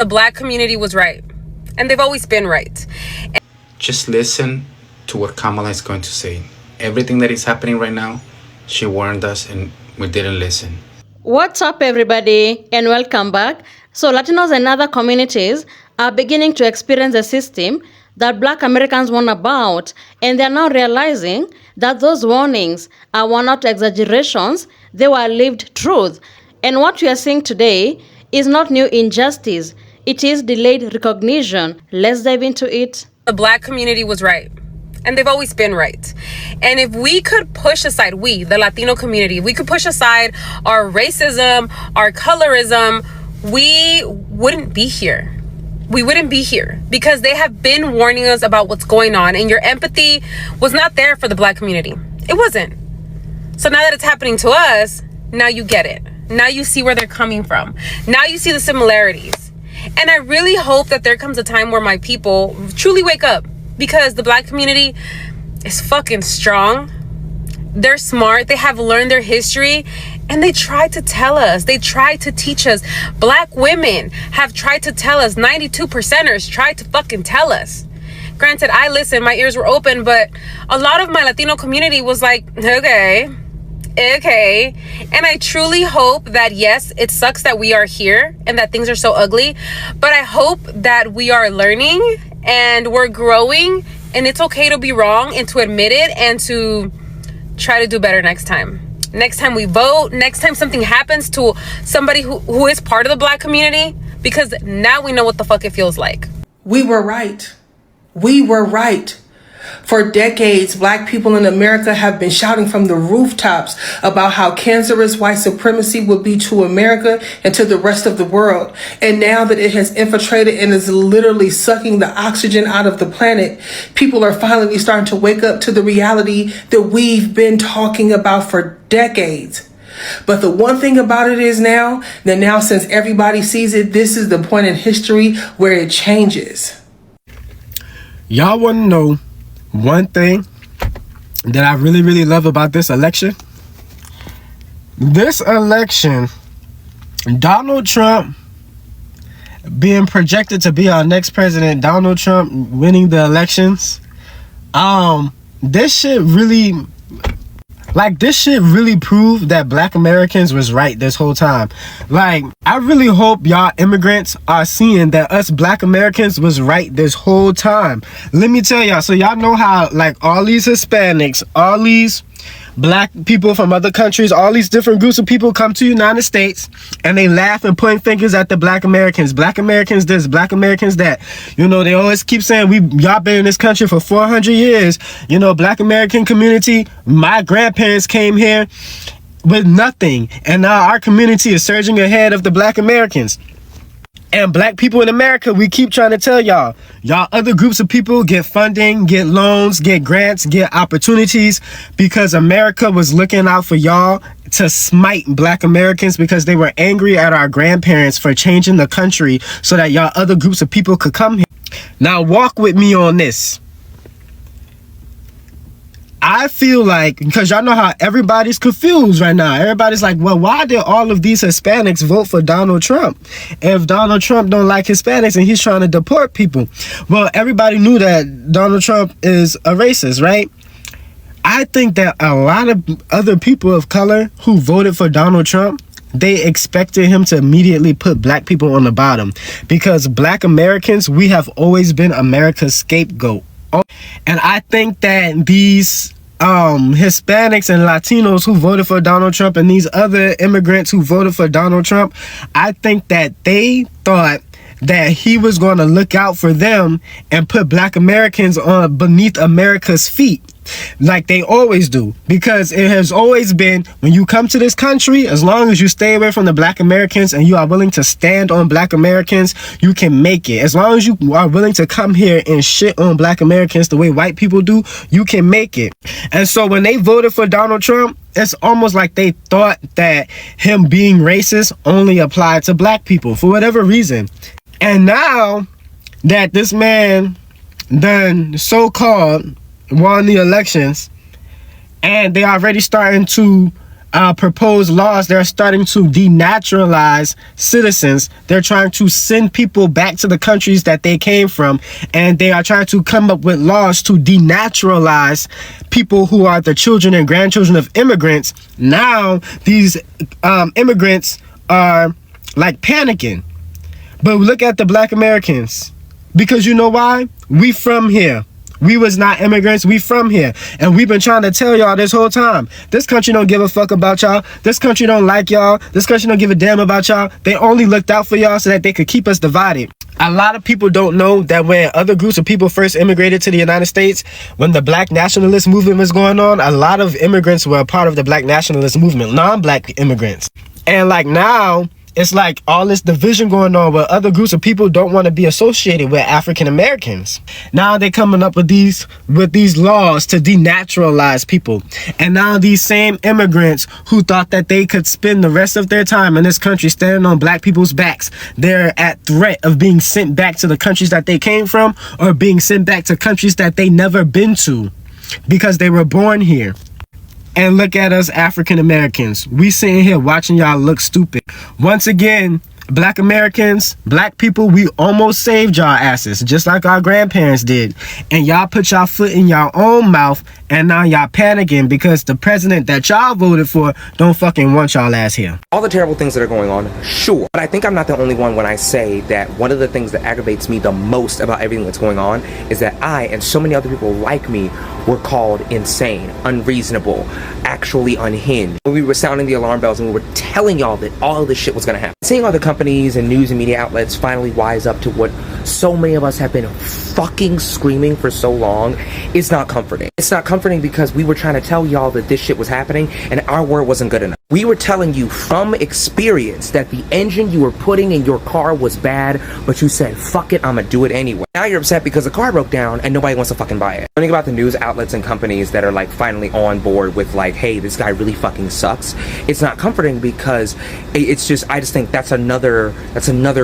The Black community was right, and they've always been right. Just listen to what Kamala is going to say. Everything that is happening right now, she warned us and we didn't listen. What's up, everybody, and welcome back. So Latinos and other communities are beginning to experience a system that Black Americans warn about, and they're now realizing that those warnings were not exaggerations, they were lived truth. And what we are seeing today is not new injustice, it is delayed recognition. Let's dive into it. The Black community was right, and they've always been right. And if we could push aside, we, the Latino community, we could push aside our racism, our colorism, we wouldn't be here. We wouldn't be here because they have been warning us about what's going on, and your empathy was not there for the Black community. It wasn't. So now that it's happening to us, now you get it. Now you see where they're coming from. Now you see the similarities. And I really hope that there comes a time where my people truly wake up, because the Black community is fucking strong. They're smart. They have learned their history, and they try to tell us. They try to teach us. Black women have tried to tell us. 92%ers tried to fucking tell us. Granted, I listened. My ears were open, but a lot of my Latino community was like, okay. And I truly hope that, yes, it sucks that we are here and that things are so ugly, but I hope that we are learning and we're growing, and it's okay to be wrong and to admit it and to try to do better next time. Next time we vote, next time something happens to somebody who is part of the Black community, because now we know what the fuck it feels like. We were right. We were right. For decades, Black people in America have been shouting from the rooftops about how cancerous white supremacy would be to America and to the rest of the world. And now that it has infiltrated and is literally sucking the oxygen out of the planet, people are finally starting to wake up to the reality that we've been talking about for decades. But the one thing about it is now since everybody sees it, this is the point in history where it changes. Y'all want to know one thing that I really, really love about this election? This election, Donald Trump being projected to be our next president, Donald Trump winning the elections, this shit really proved that Black Americans was right this whole time. Like, I really hope y'all immigrants are seeing that us Black Americans was right this whole time. Let me tell y'all, so y'all know how, like, all these Hispanics, all these Black people from other countries, all these different groups of people come to the United States and they laugh and point fingers at the Black Americans. Black Americans this, Black Americans that. You know, they always keep saying y'all been in this country for 400 years. You know, Black American community, my grandparents came here with nothing, and now our community is surging ahead of the Black Americans. And Black people in America, we keep trying to tell y'all other groups of people get funding, get loans, get grants, get opportunities, because America was looking out for y'all to smite Black Americans because they were angry at our grandparents for changing the country so that y'all other groups of people could come here. Now walk with me on this. I feel like, because y'all know how everybody's confused right now. Everybody's like, well, why did all of these Hispanics vote for Donald Trump if Donald Trump don't like Hispanics and he's trying to deport people? Well, everybody knew that Donald Trump is a racist, right? I think that a lot of other people of color who voted for Donald Trump, they expected him to immediately put Black people on the bottom, because Black Americans, we have always been America's scapegoat. And I think that these Hispanics and Latinos who voted for Donald Trump and these other immigrants who voted for Donald Trump, I think that they thought that he was going to look out for them and put Black Americans on beneath America's feet, like they always do. Because it has always been, when you come to this country, as long as you stay away from the Black Americans and you are willing to stand on Black Americans, you can make it. As long as you are willing to come here and shit on Black Americans the way white people do, you can make it. And so when they voted for Donald Trump, it's almost like they thought that him being racist only applied to Black people for whatever reason. And now that this man done so-called won the elections, and they already starting to proposed laws, they're starting to denaturalize citizens. They're trying to send people back to the countries that they came from, and they are trying to come up with laws to denaturalize people who are the children and grandchildren of immigrants. Now these immigrants are like panicking. But look at the Black Americans, because you know why? We from here. We was not immigrants. We from here. And we've been trying to tell y'all this whole time. This country don't give a fuck about y'all. This country don't like y'all. This country don't give a damn about y'all. They only looked out for y'all so that they could keep us divided. A lot of people don't know that when other groups of people first immigrated to the United States, when the Black nationalist movement was going on, a lot of immigrants were a part of the Black nationalist movement, non-Black immigrants. And like now, it's like all this division going on where other groups of people don't want to be associated with African Americans. Now they're coming up with these laws to denaturalize people. And now these same immigrants who thought that they could spend the rest of their time in this country standing on Black people's backs, they're at threat of being sent back to the countries that they came from, or being sent back to countries that they never been to because they were born here. And look at us African Americans. We sitting here watching y'all look stupid. Once again, Black Americans, Black people, we almost saved y'all asses, just like our grandparents did. And y'all put y'all foot in y'all own mouth, and now y'all panicking because the president that y'all voted for don't fucking want y'all ass here. All the terrible things that are going on, sure. But I think I'm not the only one when I say that one of the things that aggravates me the most about everything that's going on is that I and so many other people like me were called insane, unreasonable, actually unhinged. When we were sounding the alarm bells and we were telling y'all that all of this shit was gonna happen. Seeing all the companies and news and media outlets finally wise up to what so many of us have been fucking screaming for so long is not comforting. It's not comforting because we were trying to tell y'all that this shit was happening and our word wasn't good enough. We were telling you from experience that the engine you were putting in your car was bad, but you said, fuck it, I'ma do it anyway. Now you're upset because the car broke down and nobody wants to fucking buy it. Learning about the news outlets and companies that are like finally on board with like, hey, this guy really fucking sucks. It's not comforting because it's just, I just think that's another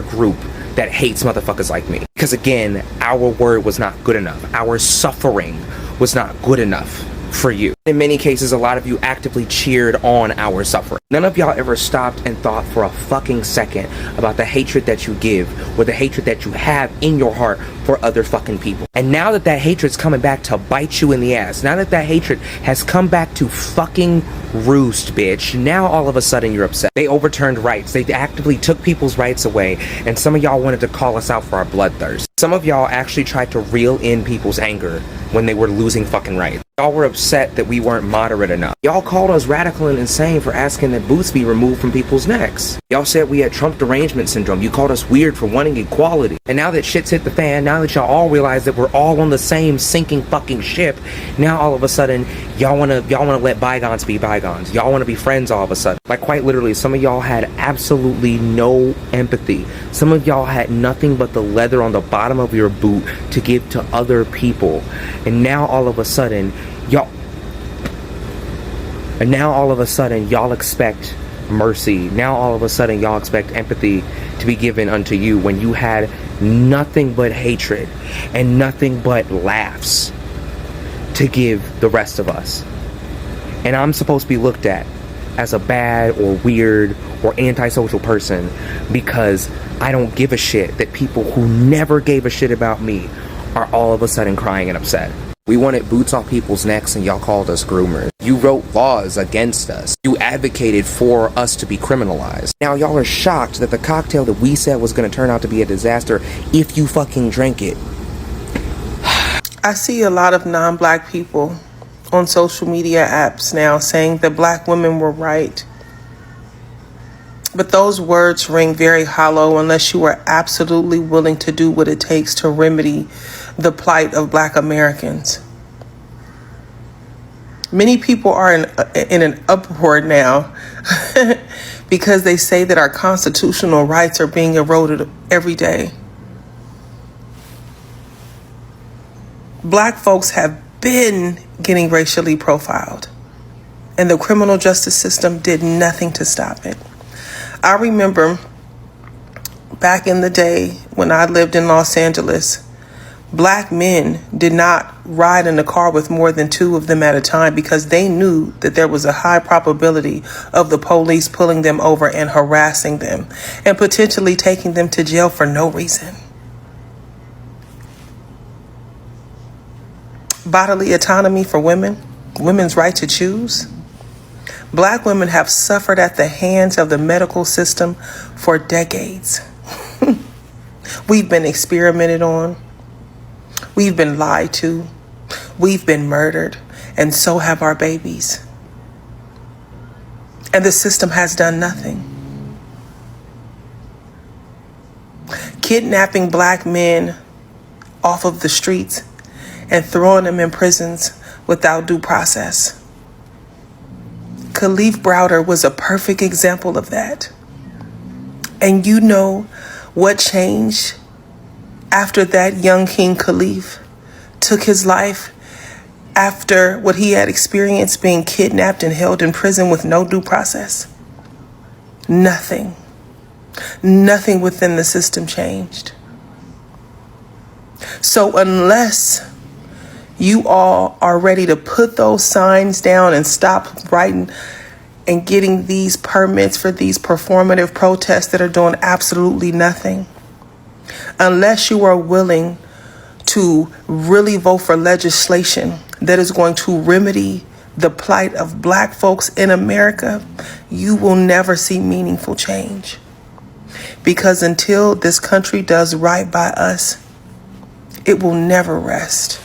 group that hates motherfuckers like me. Because again, our word was not good enough. Our suffering was not good enough for you. In many cases, a lot of you actively cheered on our suffering. None of y'all ever stopped and thought for a fucking second about the hatred that you give or the hatred that you have in your heart for other fucking people. And now that that hatred's coming back to bite you in the ass, now that that hatred has come back to fucking roost, bitch, now all of a sudden you're upset. They overturned rights. They actively took people's rights away, and some of y'all wanted to call us out for our bloodthirst. Some of y'all actually tried to reel in people's anger when they were losing fucking rights. Y'all were upset that we weren't moderate enough. Y'all called us radical and insane for asking that boots be removed from people's necks. Y'all said we had Trump derangement syndrome. You called us weird for wanting equality. And now that shit's hit the fan, now that y'all all realize that we're all on the same sinking fucking ship, now all of a sudden y'all wanna let bygones be bygones. Y'all wanna be friends all of a sudden. Like quite literally, some of y'all had absolutely no empathy. Some of y'all had nothing but the leather on the bottom of your boot to give to other people. And now all of a sudden y'all expect mercy. Now all of a sudden y'all expect empathy to be given unto you when you had nothing but hatred and nothing but laughs to give the rest of us. And I'm supposed to be looked at as a bad or weird or antisocial person because I don't give a shit that people who never gave a shit about me are all of a sudden crying and upset. We wanted boots off people's necks and y'all called us groomers. You wrote laws against us. You advocated for us to be criminalized. Now y'all are shocked that the cocktail that we said was going to turn out to be a disaster if you fucking drank it. I see a lot of non-black people on social media apps now saying that black women were right. But those words ring very hollow unless you are absolutely willing to do what it takes to remedy the plight of black Americans. Many people are in an uproar now because they say that our constitutional rights are being eroded every day. Black folks have been getting racially profiled, and the criminal justice system did nothing to stop it. I remember back in the day when I lived in Los Angeles, Black men did not ride in a car with more than two of them at a time because they knew that there was a high probability of the police pulling them over and harassing them and potentially taking them to jail for no reason. Bodily autonomy for women, women's right to choose. Black women have suffered at the hands of the medical system for decades. We've been experimented on. We've been lied to. We've been murdered. And so have our babies. And the system has done nothing. Kidnapping black men off of the streets and throwing them in prisons without due process. Kalief Browder was a perfect example of that. And you know what changed after that young King Kalief took his life after what he had experienced being kidnapped and held in prison with no due process? Nothing. Nothing within the system changed. So unless you all are ready to put those signs down and stop writing and getting these permits for these performative protests that are doing absolutely nothing, unless you are willing to really vote for legislation that is going to remedy the plight of black folks in America, you will never see meaningful change. Because until this country does right by us, it will never rest.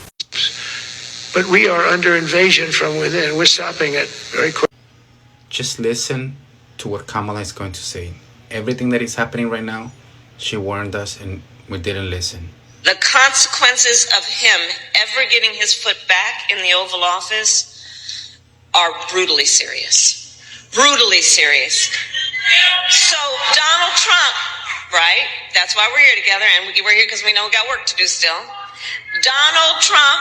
But we are under invasion from within. We're stopping it very quickly. Just listen to what Kamala is going to say. Everything that is happening right now, she warned us and we didn't listen. The consequences of him ever getting his foot back in the Oval Office are brutally serious. Brutally serious. So Donald Trump, right? That's why we're here together, and we're here because we know we got work to do still. Donald Trump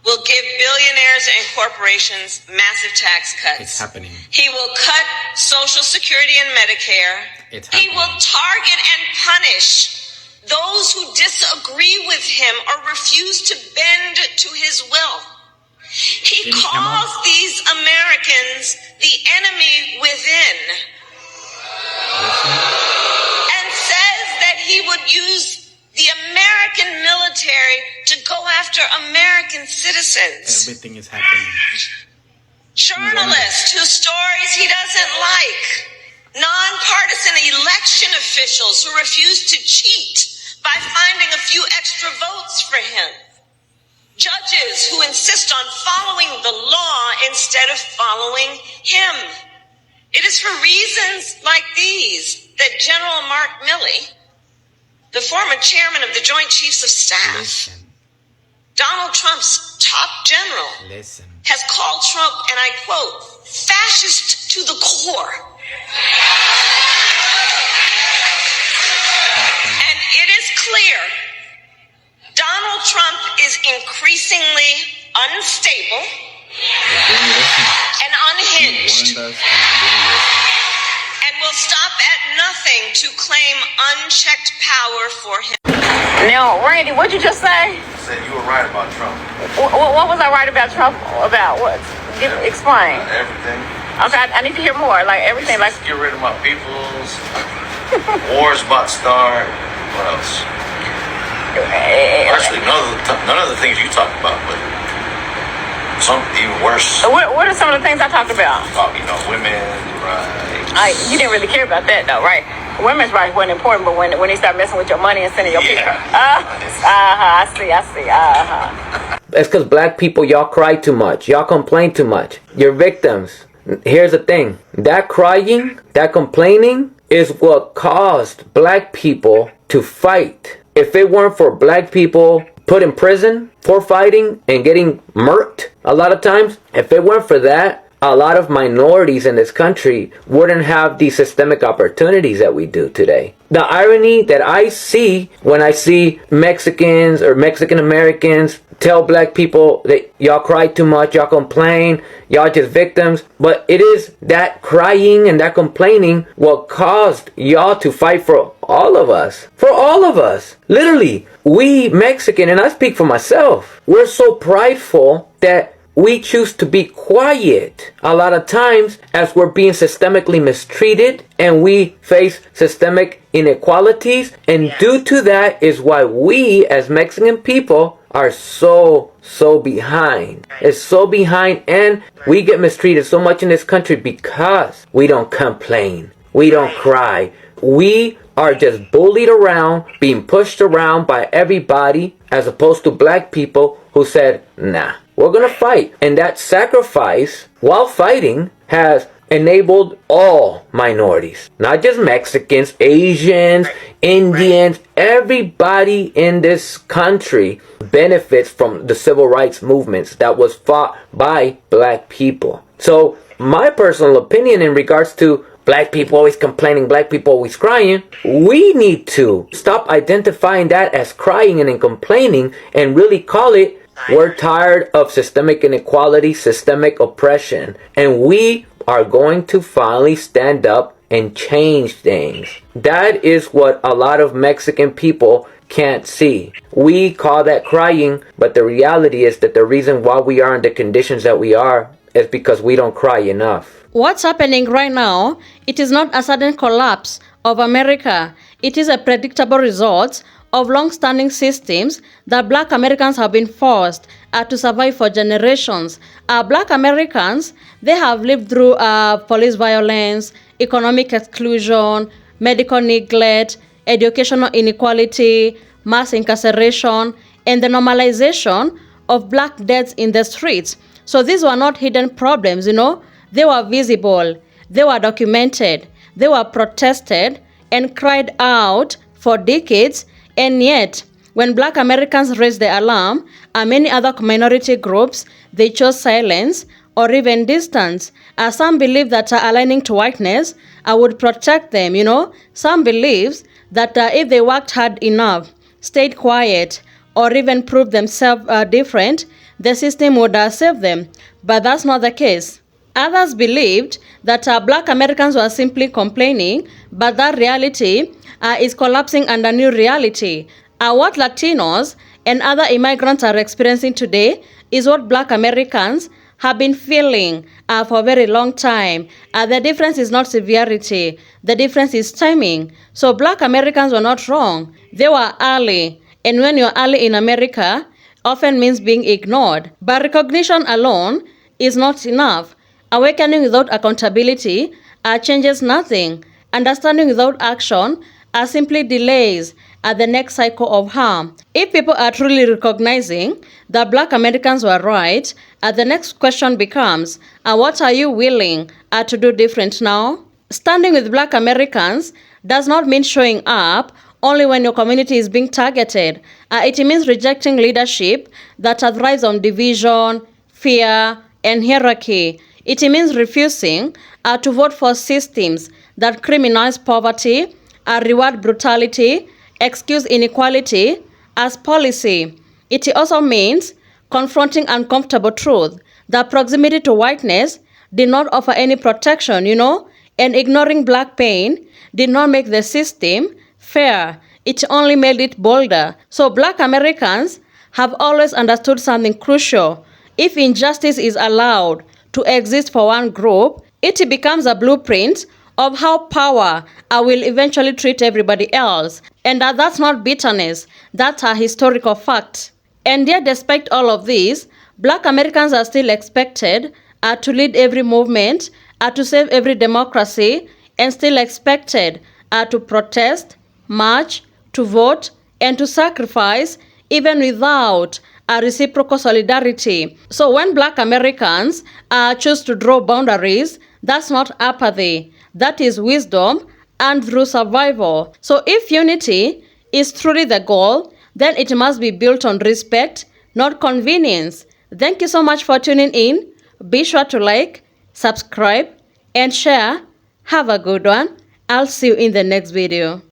will give billionaires and corporations massive tax cuts. It's happening. He will cut Social Security and Medicare. It's He happening. will target and punish those who disagree with him or refuse to bend to his will. He calls these Americans the enemy within and says that he would use the American military to go after American citizens. Everything is happening. Journalists whose stories he doesn't like. Nonpartisan election officials who refuse to cheat by finding a few extra votes for him. Judges who insist on following the law instead of following him. It is for reasons like these that General Mark Milley, the former chairman of the Joint Chiefs of Staff, Donald Trump's top general, has called Trump, and I quote, fascist to the core. And it is clear Donald Trump is increasingly unstable and unhinged and will stop at nothing to claim unchecked power for him. Now, Randy, what'd you just say? I said you were right about Trump. What was I right about Trump about? What? Explain. Everything. Okay, I need to hear more. Like everything. Like get rid of my peoples. Wars about to start. What else? Actually, none of the things you talked about, but some even worse. What are some of the things I talked about? Women's rights. You didn't really care about that, though, right? Women's rights weren't important, but when they start messing with your money and sending your people. I see. It's because black people, y'all cry too much. Y'all complain too much. You're victims. Here's the thing. That crying, that complaining is what caused black people to fight. If it weren't for black people put in prison for fighting and getting murked a lot of times, if it weren't for that, a lot of minorities in this country wouldn't have these systemic opportunities that we do today. the irony that I see when I see Mexicans or Mexican Americans tell black people that y'all cry too much, y'all complain, y'all just victims. But it is that crying and that complaining what caused y'all to fight for all of us. For all of us. Literally, we Mexican, and I speak for myself, we're so prideful that we choose to be quiet a lot of times as we're being systemically mistreated and we face systemic inequalities. And due to that is why we as Mexican people are so behind. It's so behind, and we get mistreated so much in this country because we don't complain. We don't cry. We are just bullied around, being pushed around by everybody, as opposed to black people who said, nah, we're gonna fight. And that sacrifice while fighting has enabled all minorities, not just Mexicans, Asians, Indians, everybody in this country benefits from the civil rights movements that was fought by black people. So my personal opinion in regards to black people always complaining, black people always crying, we need to stop identifying that as crying and complaining and really call it, we're tired of systemic inequality, systemic oppression, and we are going to finally stand up and change things. That is what a lot of Mexican people can't see. We call that crying, but the reality is that the reason why we are in the conditions that we are is because we don't cry enough. What's happening right now, it is not a sudden collapse of America. It is a predictable result of long-standing systems that black Americans have been forced to survive for generations. Black Americans, they have lived through police violence, economic exclusion, medical neglect, educational inequality, mass incarceration, and the normalization of black deaths in the streets. So these were not hidden problems, They were visible, they were documented, they were protested and cried out for decades. And yet, when black Americans raised the alarm, many other minority groups, they chose silence or even distance. Some believe that aligning to whiteness would protect them, Some believes that if they worked hard enough, stayed quiet, or even proved themselves different, the system would save them. But that's not the case. Others believed that black Americans were simply complaining, but that reality is collapsing under new reality. What Latinos and other immigrants are experiencing today is what black Americans have been feeling for a very long time. The difference is not severity, the difference is timing. So black Americans were not wrong. They were early, and when you're early in America, often means being ignored. But recognition alone is not enough. Awakening without accountability changes nothing. Understanding without action simply delays the next cycle of harm. If people are truly recognizing that black Americans were right, the next question becomes, what are you willing to do different now? Standing with black Americans does not mean showing up only when your community is being targeted. It means rejecting leadership that thrives on division, fear, and hierarchy. It means refusing to vote for systems that criminalize poverty, reward brutality, excuse inequality as policy. It also means confronting uncomfortable truth that proximity to whiteness did not offer any protection, and ignoring black pain did not make the system fair. It only made it bolder. So black Americans have always understood something crucial. If injustice is allowed to exist for one group, it becomes a blueprint of how power will eventually treat everybody else. And that's not bitterness, that's a historical fact. And yet, despite all of this, black Americans are still expected to lead every movement, to save every democracy, and still expected to protest, march, to vote, and to sacrifice, even without a reciprocal solidarity. So when black Americans choose to draw boundaries, that's not apathy. That is wisdom and through survival. So if unity is truly the goal, then it must be built on respect, not convenience. Thank you so much for tuning in. Be sure to like, subscribe, and share. Have a good one. I'll see you in the next video.